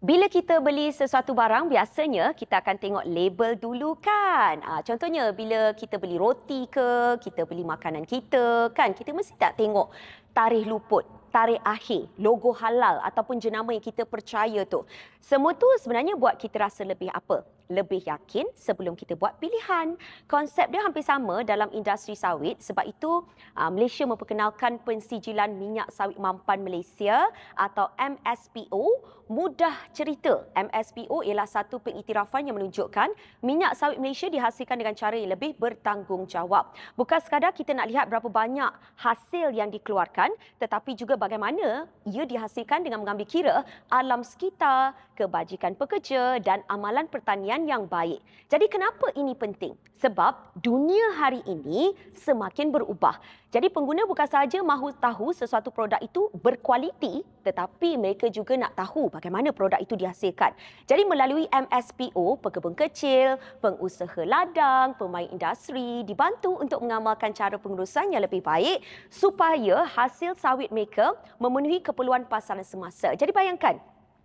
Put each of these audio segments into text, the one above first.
Bila kita beli sesuatu barang, biasanya kita akan tengok label dulu kan. Contohnya bila kita beli roti ke, kita beli makanan kita kan, kita mesti tak tengok tarikh luput, tarikh akhir, logo halal ataupun jenama yang kita percaya tu. Semua tu sebenarnya buat kita rasa lebih apa? Lebih yakin sebelum kita buat pilihan. Konsep dia hampir sama dalam industri sawit, sebab itu Malaysia memperkenalkan pensijilan minyak sawit mampan Malaysia atau MSPO. Mudah cerita, MSPO ialah satu pengiktirafan yang menunjukkan minyak sawit Malaysia dihasilkan dengan cara yang lebih bertanggungjawab. Bukan sekadar kita nak lihat berapa banyak hasil yang dikeluarkan, tetapi juga bagaimana ia dihasilkan dengan mengambil kira alam sekitar, kebajikan pekerja dan amalan pertanian yang baik. Jadi kenapa ini penting? Sebab dunia hari ini semakin berubah. Jadi pengguna bukan sahaja mahu tahu sesuatu produk itu berkualiti, tetapi mereka juga nak tahu bagaimana produk itu dihasilkan. Jadi melalui MSPO, pekebun kecil, pengusaha ladang, pemain industri dibantu untuk mengamalkan cara pengurusan yang lebih baik supaya hasil sawit mereka memenuhi keperluan pasaran semasa. Jadi bayangkan,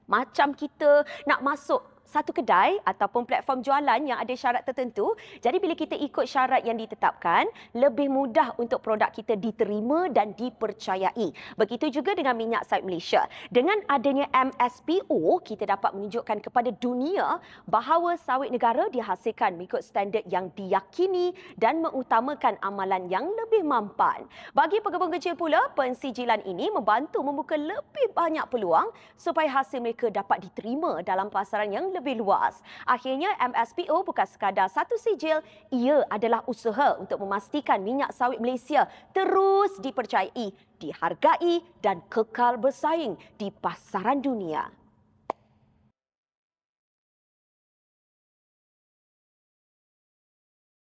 macam kita nak masuk satu kedai ataupun platform jualan yang ada syarat tertentu. Jadi bila kita ikut syarat yang ditetapkan, lebih mudah untuk produk kita diterima dan dipercayai. Begitu juga dengan minyak sawit Malaysia. Dengan adanya MSPO, kita dapat menunjukkan kepada dunia bahawa sawit negara dihasilkan mengikut standard yang diyakini dan mengutamakan amalan yang lebih mampan. Bagi pekebun kecil pula, pensijilan ini membantu membuka lebih banyak peluang supaya hasil mereka dapat diterima dalam pasaran yang lebih luas. Akhirnya MSPO bukan sekadar satu sijil, ia adalah usaha untuk memastikan minyak sawit Malaysia terus dipercayai, dihargai dan kekal bersaing di pasaran dunia.